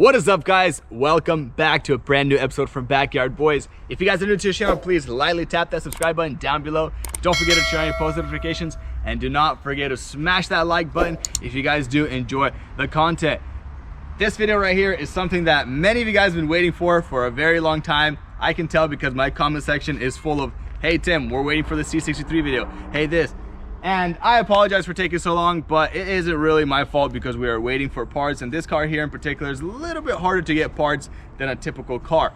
What is up, guys? Welcome back to a brand new episode from Backyard Boys. If you guys are new to the channel, please lightly tap that subscribe button down below. Don't forget to turn on your post notifications, and do not forget to smash that like button if you guys do enjoy the content. This video right here is something that many of you guys have been waiting for a very long time. I can tell because my comment section is full of, hey Tim, we're waiting for the C63 video, hey this. And I apologize for taking so long, but it isn't really my fault because we are waiting for parts, and this car here in particular is a little bit harder to get parts than a typical car.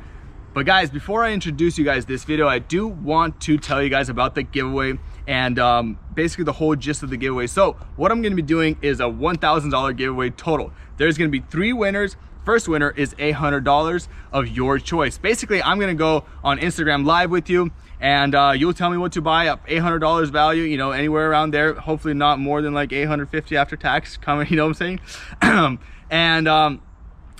But guys, before I introduce you guys this video, I do want to tell you guys about the giveaway and basically the whole gist of the giveaway. So what I'm gonna be doing is a $1,000 giveaway total. There's gonna be 3 winners. First winner is $100 of your choice. Basically, I'm gonna go on Instagram live with you, and you'll tell me what to buy up. $800 value, you know, anywhere around there. Hopefully not more than like $850 after tax coming, you know what I'm saying? And I'm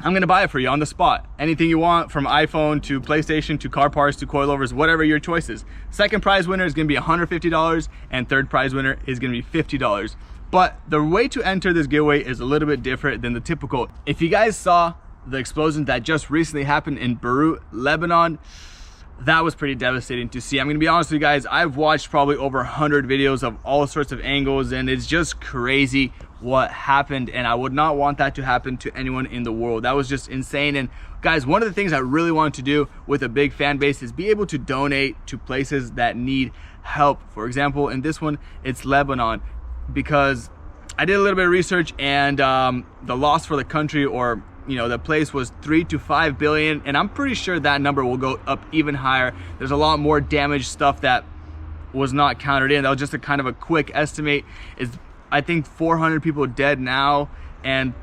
gonna buy it for you on the spot. Anything you want, from iPhone to PlayStation to car parts to coilovers, whatever your choice is. Second prize winner is gonna be $150, and third prize winner is gonna be $50. But the way to enter this giveaway is a little bit different than the typical. If you guys saw the explosion that just recently happened in Beirut, Lebanon, that was pretty devastating to see. I'm gonna be honest with you guys, I've watched probably over 100 videos of all sorts of angles, and it's just crazy what happened, and I would not want that to happen to anyone in the world. That was just insane. And guys, one of the things I really wanted to do with a big fan base is be able to donate to places that need help. For example, in this one, it's Lebanon, because I did a little bit of research, and the loss for the country, or you know, the place, was 3 to 5 billion, and I'm pretty sure that number will go up even higher. There's a lot more damaged stuff that was not counted in. That was just a kind of a quick estimate. Is I think 400 people dead now, and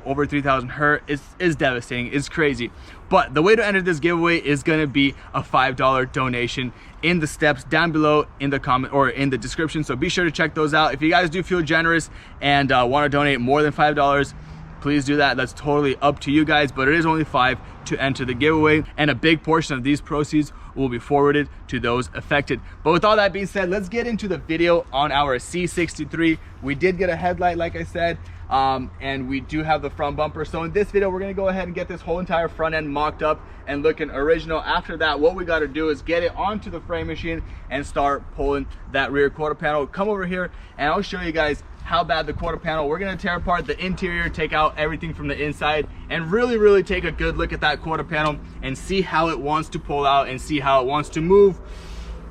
over 3,000 hurt. Is devastating. It's crazy. But the way to enter this giveaway is going to be a $5 donation in the steps down below in the comment or in the description. So be sure to check those out. If you guys do feel generous and want to donate more than $5, please do that. That's totally up to you guys, but it is only $5 to enter the giveaway, and a big portion of these proceeds will be forwarded to those affected. But with all that being said, let's get into the video on our C63. We did get a headlight, like I said, and we do have the front bumper. So in this video, we're gonna go ahead and get this whole entire front end mocked up and looking original. After that, what we got to do is get it onto the frame machine and start pulling that rear quarter panel. Come over here and I'll show you guys how bad the quarter panel. We're gonna tear apart the interior, take out everything from the inside, and really take a good look at that quarter panel and see how it wants to pull out and see how it wants to move.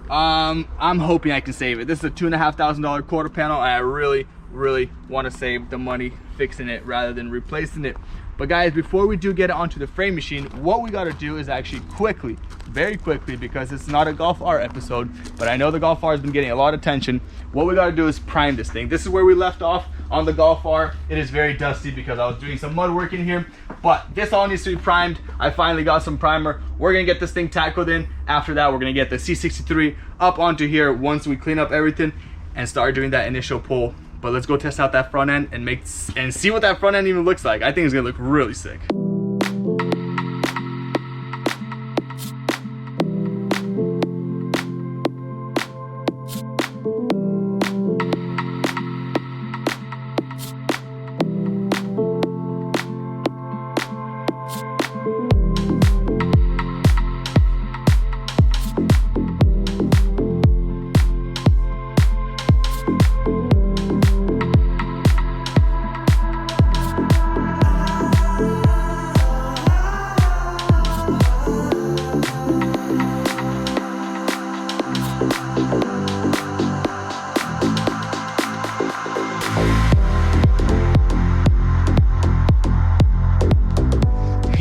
I'm hoping I can save it. This is a $2,500 quarter panel. I really want to save the money fixing it rather than replacing it. But guys, before we do get it onto the frame machine, what we got to do is actually very quickly, because it's not a Golf R episode, but I know the Golf R has been getting a lot of attention. What we got to do is prime this thing. This is where we left off on the Golf R. It is very dusty because I was doing some mud work in here, but this all needs to be primed. I finally got some primer. We're going to get this thing tackled in. After that, we're going to get the C63 up onto here once we clean up everything and start doing that initial pull. But let's go test out that front end and see what that front end even looks like. I think it's gonna look really sick.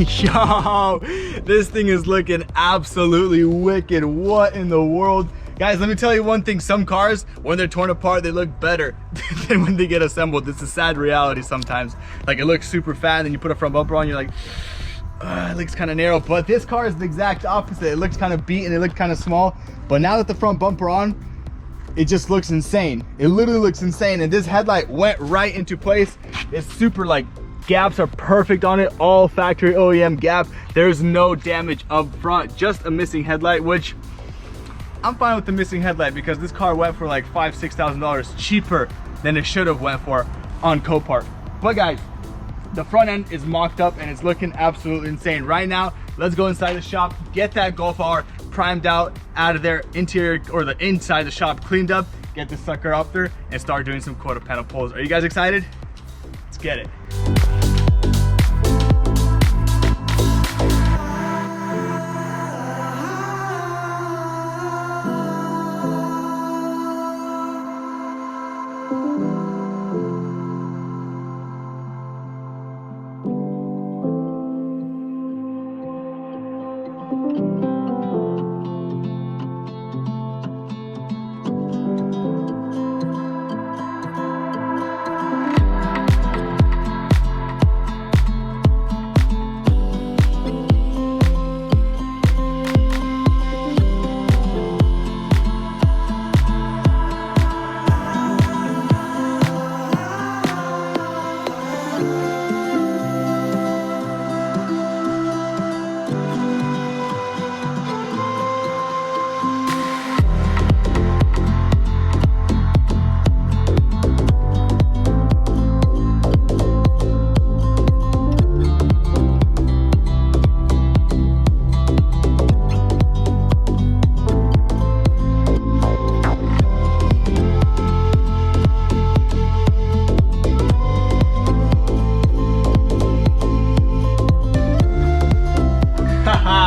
Yo, this thing is looking absolutely wicked. What in the world? Guys, let me tell you one thing. Some cars, when they're torn apart, they look better than when they get assembled. It's a sad reality sometimes. Like, it looks super fat, and then you put a front bumper on, you're like, it looks kind of narrow. But this car is the exact opposite. It looks kind of beat and it looks kind of small. But now that the front bumper on, it just looks insane. It literally looks insane. And this headlight went right into place. It's super, like, gaps are perfect on it, all factory OEM gap. There's no damage up front, just a missing headlight, which I'm fine with the missing headlight because this car went for like $5,000–6,000 cheaper than it should have went for on COPART. But guys, The front end is mocked up and it's looking absolutely insane. Right now, let's go inside the shop, get that Golf R primed out of their interior, or the inside of the shop cleaned up, get this sucker up there and start doing some quarter panel pulls. Are you guys excited? Let's get it.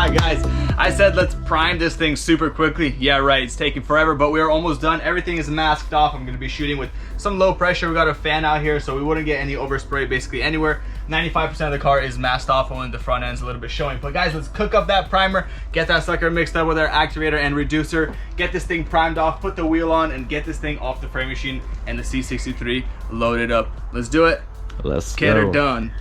Guys, I said let's prime this thing super quickly. Yeah, right, it's taking forever, but we are almost done. Everything is masked off. I'm gonna be shooting with some low pressure. We got a fan out here, so we wouldn't get any overspray basically anywhere. 95% of the car is masked off, only the front end's a little bit showing. But guys, let's cook up that primer, get that sucker mixed up with our activator and reducer, get this thing primed off, put the wheel on, and get this thing off the frame machine and the C63 loaded up. Let's do it. Let's get go. her done.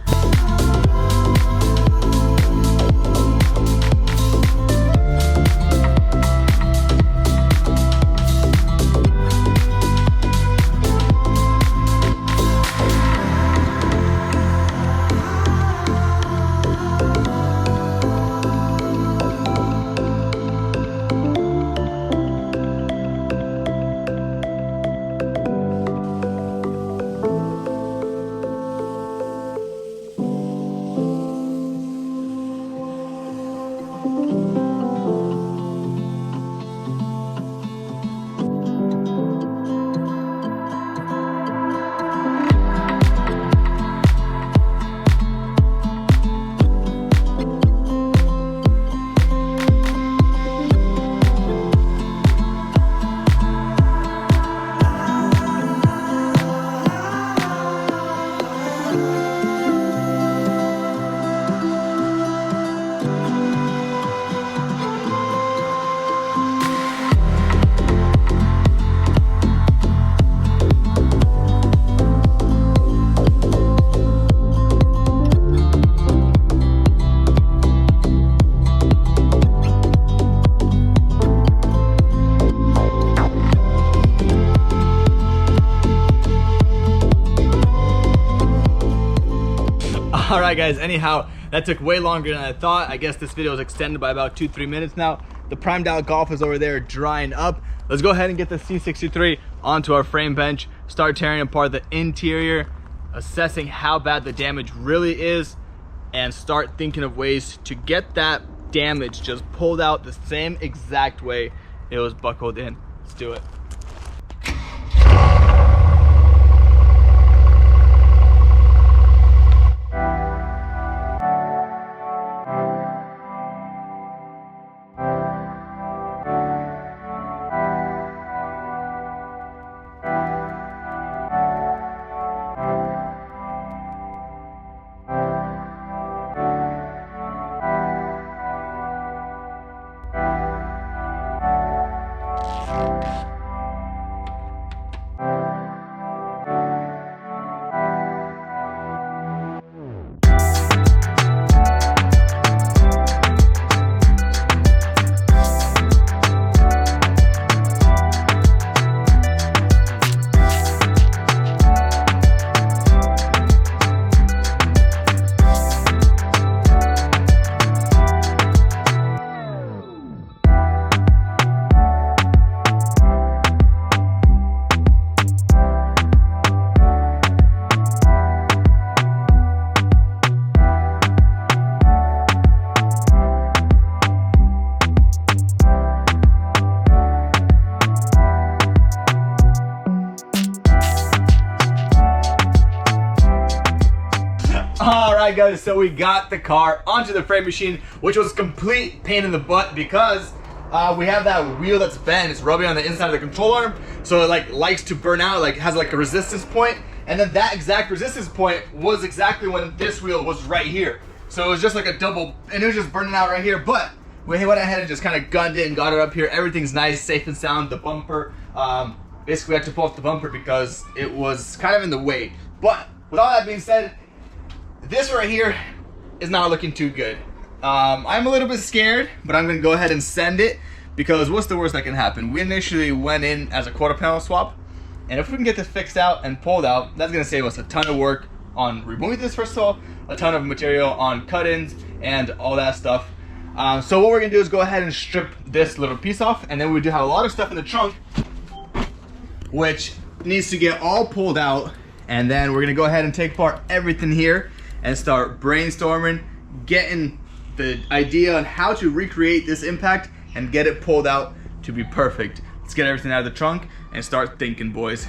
All right guys, anyhow, that took way longer than I thought. I guess this video is extended by about 2-3 minutes now. The primed out Golf is over there drying up. Let's go ahead and get the C63 onto our frame bench, start tearing apart the interior, assessing how bad the damage really is, and start thinking of ways to get that damage just pulled out the same exact way it was buckled in. Let's do it. Alright guys, so we got the car onto the frame machine, which was a complete pain in the butt because we have that wheel that's bent. It's rubbing on the inside of the control arm, so it like likes to burn out, like has like a resistance point, and then that exact resistance point was exactly when this wheel was right here. So it was just like a double, and it was just burning out right here. But we went ahead and just kind of gunned it and got it up here. Everything's nice, safe and sound. The bumper, basically we had to pull off the bumper because it was kind of in the way. But with all that being said, this right here is not looking too good. I'm a little bit scared, but I'm gonna go ahead and send it because what's the worst that can happen? We initially went in as a quarter panel swap, and if we can get this fixed out and pulled out, that's gonna save us a ton of work on removing this first of all, a ton of material on cut-ins and all that stuff. So what we're gonna do is go ahead and strip this little piece off, and then we do have a lot of stuff in the trunk which needs to get all pulled out, and then we're gonna go ahead and take apart everything here and start brainstorming, getting the idea on how to recreate this impact and get it pulled out to be perfect. Let's get everything out of the trunk and start thinking, boys.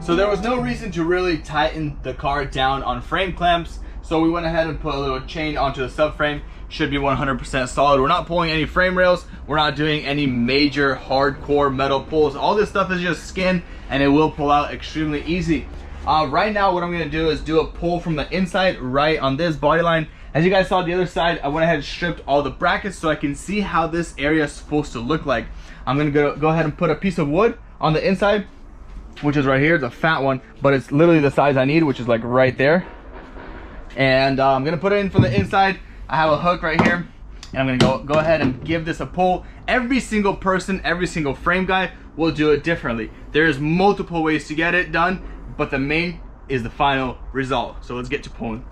So there was no reason to really tighten the car down on frame clamps, so we went ahead and put a little chain onto the subframe. Should be 100% solid. We're not pulling any frame rails, we're not doing any major hardcore metal pulls. All this stuff is just skin, and it will pull out extremely easy. Right now what I'm going to do is do a pull from the inside right on this body line. As you guys saw the other side, I went ahead and stripped all the brackets so I can see how this area is supposed to look like. I'm going to go ahead and put a piece of wood on the inside, which is right here. It's a fat one, but it's literally the size I need, which is like right there. And I'm gonna put it in from the inside. I have a hook right here, and I'm gonna go ahead and give this a pull. Every single person, every single frame guy will do it differently. There's multiple ways to get it done, but the main is the final result. So let's get to pulling.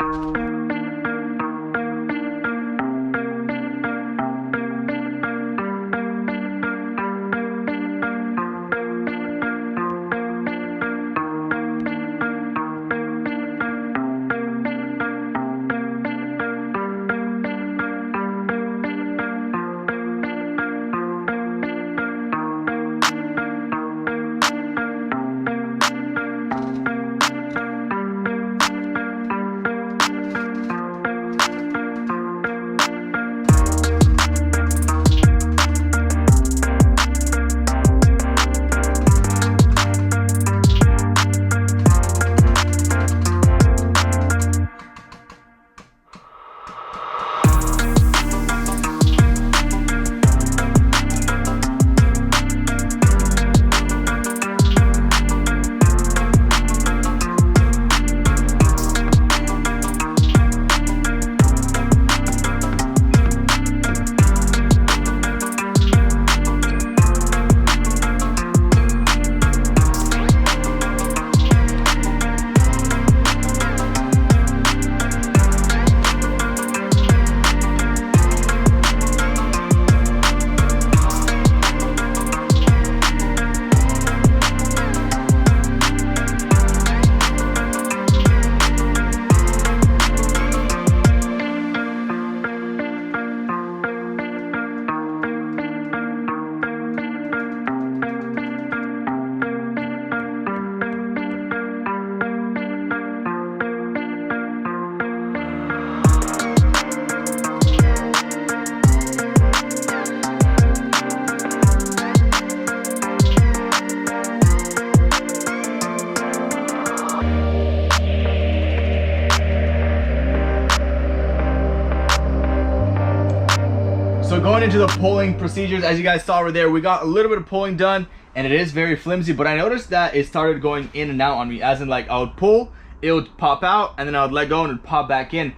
So going into the pulling procedures, as you guys saw over there, we got a little bit of pulling done, and it is very flimsy, but I noticed that it started going in and out on me, as in like I would pull, it would pop out, and then I would let go and it would pop back in.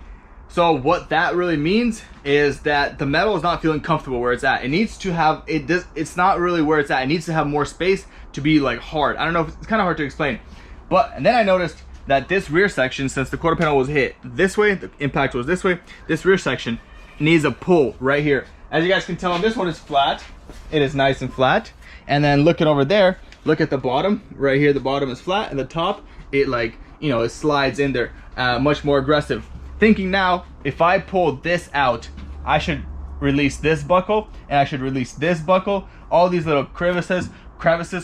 So what that really means is that the metal is not feeling comfortable where it's at. It needs to have, it's not really where it's at. It needs to have more space to be like hard. I don't know, it's kind of hard to explain. And then I noticed that this rear section, since the quarter panel was hit this way, the impact was this way, this rear section needs a pull right here. As you guys can tell, this one is flat. It is nice and flat. And then looking over there, look at the bottom right here. The bottom is flat, and the top, it like, you know, it slides in there, much more aggressive. Thinking now, if I pull this out, I should release this buckle, and I should release this buckle. All these little crevices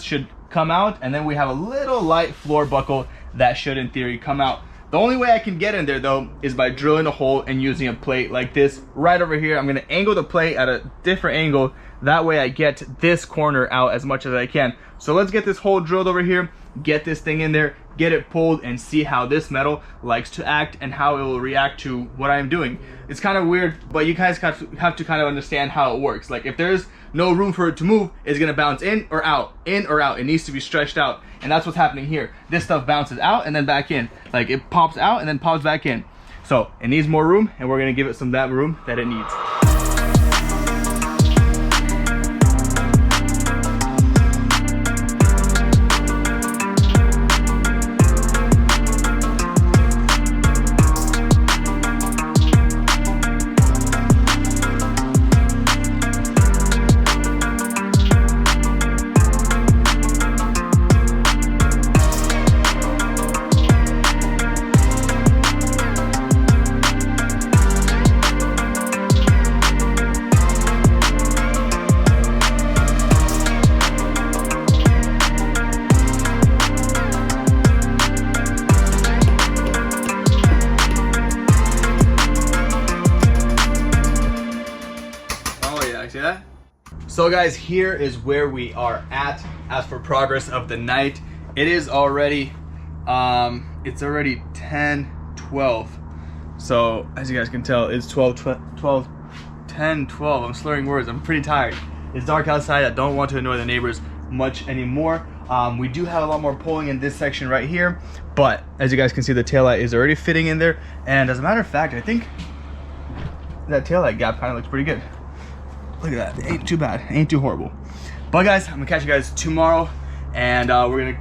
should come out, and then we have a little light floor buckle that should in theory come out. The only way I can get in there though is by drilling a hole and using a plate like this right over here. I'm gonna angle the plate at a different angle, that way I get this corner out as much as I can. So let's get this hole drilled over here, get this thing in there, get it pulled, and see how this metal likes to act and how it will react to what I'm doing. It's kind of weird, but you guys have to kind of understand how it works. Like if there's no room for it to move, it's gonna bounce in or out, in or out. It needs to be stretched out, and that's what's happening here. This stuff bounces out and then back in. Like it pops out and then pops back in. So it needs more room, and we're gonna give it some of that room that it needs. So guys, here is where we are at as for progress of the night. It is already it's already 10:12. So as you guys can tell, it's 10:12. I'm slurring words. I'm pretty tired. It's dark outside. I don't want to annoy the neighbors much anymore. We do have a lot more pulling in this section right here, but as you guys can see, the taillight is already fitting in there. And as a matter of fact, I think that taillight gap kind of looks pretty good. Look at that. It ain't too bad. It ain't too horrible. But guys, I'm gonna catch you guys tomorrow, and we're gonna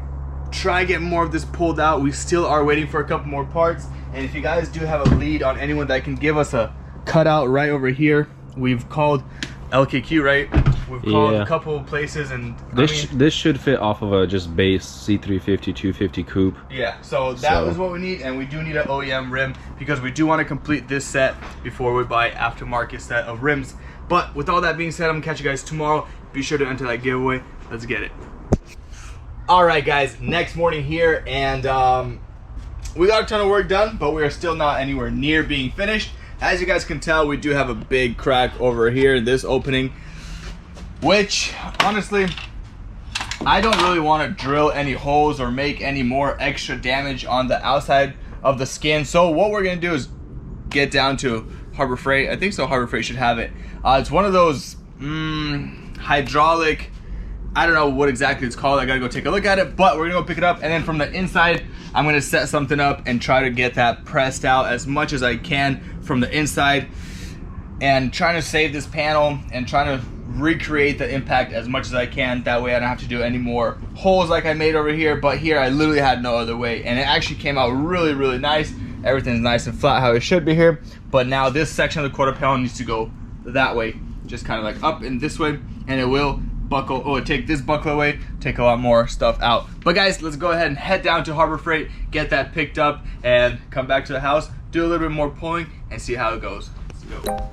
try and get more of this pulled out. We still are waiting for a couple more parts, and if you guys do have a lead on anyone that can give us a cutout right over here, we've called LKQ, right? We've called a couple of places, and this should fit off of a just base C350 250 coupe. Yeah, so that was what we need, and we do need an OEM rim because we do want to complete this set before we buy aftermarket set of rims. But with all that being said, I'm gonna catch you guys tomorrow. Be sure to enter that giveaway. Let's get it. All right, guys, next morning here, and we got a ton of work done, but we are still not anywhere near being finished. As you guys can tell, we do have a big crack over here in this opening, which honestly, I don't really want to drill any holes or make any more extra damage on the outside of the skin. So what we're gonna do is get down to Harbor Freight. I think so. Harbor Freight should have it. It's one of those hydraulic, I don't know what exactly it's called. I gotta go take a look at it, but we're gonna go pick it up, and then from the inside, I'm gonna set something up and try to get that pressed out as much as I can from the inside, and trying to save this panel and trying to recreate the impact as much as I can. That way I don't have to do any more holes like I made over here, but here I literally had no other way, and it actually came out really, really nice. Everything's nice and flat how it should be here, but now this section of the quarter panel needs to go that way, just kind of like up and this way, and it will buckle. Oh, take this buckle away, take a lot more stuff out. But guys, let's go ahead and head down to Harbor Freight, get that picked up, and come back to the house, do a little bit more pulling, and see how it goes. Let's go.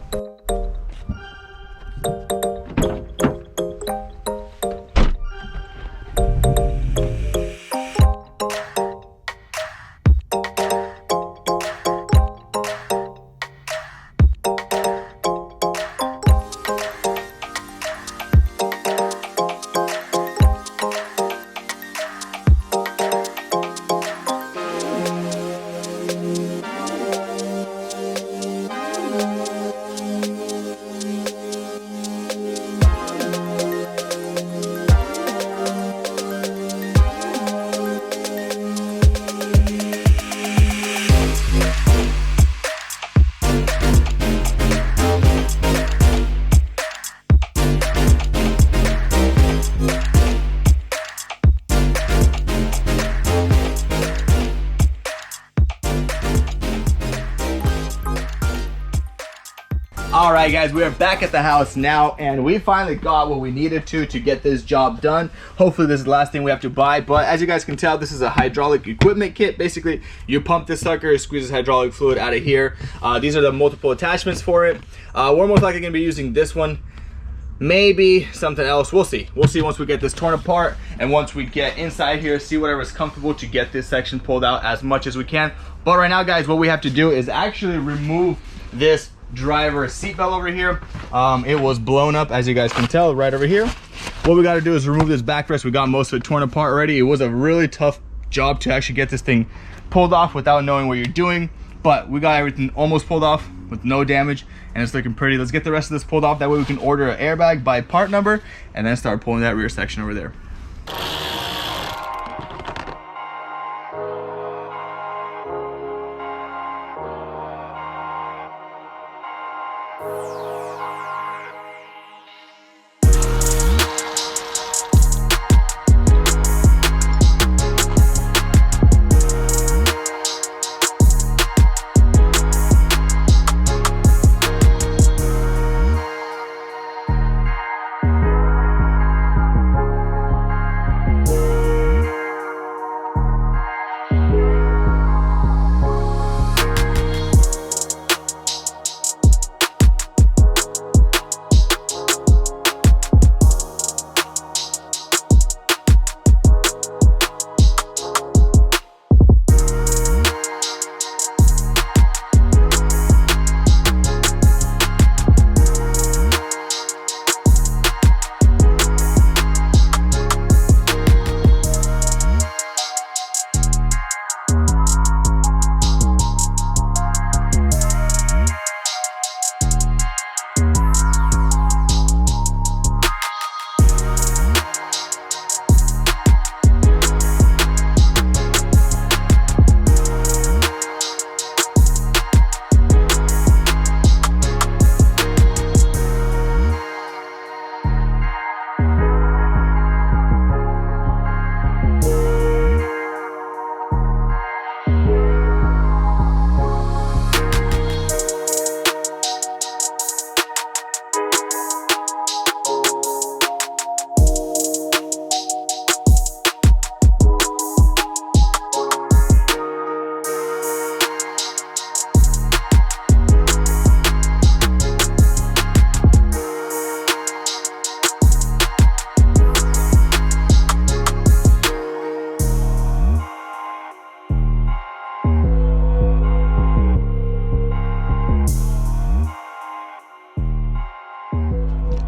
All right, guys, we are back at the house now, and we finally got what we needed to get this job done. Hopefully this is the last thing we have to buy, but as you guys can tell, this is a hydraulic equipment kit. Basically, you pump this sucker, it squeezes hydraulic fluid out of here. These are the multiple attachments for it. We're most likely gonna be using this one, maybe something else. We'll see once we get this torn apart, and once we get inside here, see whatever's comfortable to get this section pulled out as much as we can. But right now, guys, what we have to do is actually remove this driver seatbelt over here. It was blown up, as you guys can tell, right over here. What we got to do is remove this backrest. We got most of it torn apart already. It was a really tough job to actually get this thing pulled off without knowing what you're doing, but we got everything almost pulled off with no damage, and it's looking pretty. Let's get the rest of this pulled off. That way we can order an airbag by part number and then start pulling that rear section over there.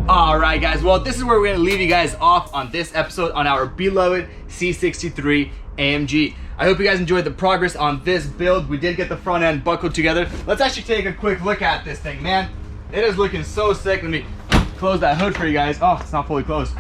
All right, guys, well, this is where we're gonna leave you guys off on this episode on our beloved C63AMG. I hope you guys enjoyed the progress on this build. We did get the front end buckled together. Let's actually take a quick look at this thing, man. It is looking so sick. Let me close that hood for you guys. Oh, it's not fully closed.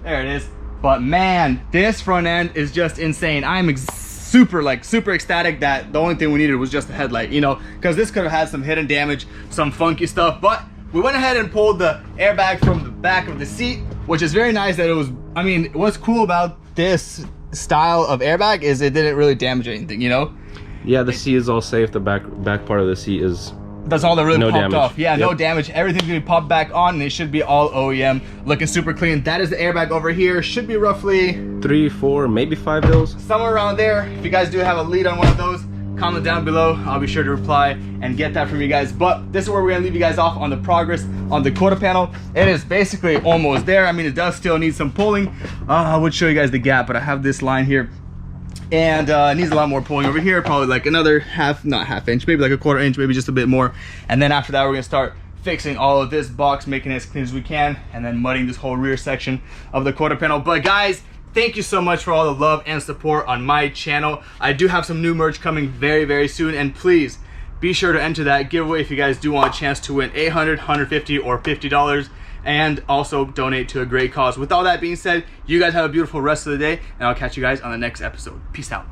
There it is. But man, this front end is just insane. I'm super ecstatic that the only thing we needed was just the headlight, you know, because this could have had some hidden damage, some funky stuff, but we went ahead and pulled the airbag from the back of the seat, which is very nice that it was, I mean, what's cool about this style of airbag is it didn't really damage anything, you know? Yeah, the seat is all safe. The back part of the seat is... That's all that really no popped damage. off. Yeah, Yep. no damage. Everything's gonna be popped back on, and it should be all OEM, looking super clean. That is the airbag over here. Should be roughly 3, 4, maybe 5 mils. somewhere around there. If you guys do have a lead on one of those, comment down below. I'll be sure to reply and get that from you guys. But this is where we're gonna leave you guys off on the progress on the quarter panel. It is basically almost there. I mean, it does still need some pulling. I would show you guys the gap, but I have this line here, and it needs a lot more pulling over here, probably like another not half inch, maybe like a quarter inch, maybe just a bit more. And then after that, we're gonna start fixing all of this box, making it as clean as we can, and then mudding this whole rear section of the quarter panel. But guys, thank you so much for all the love and support on my channel. I do have some new merch coming very, very soon, and please be sure to enter that giveaway if you guys do want a chance to win $800, $150, or $50, and also donate to a great cause. With all that being said, you guys have a beautiful rest of the day, and I'll catch you guys on the next episode. Peace out.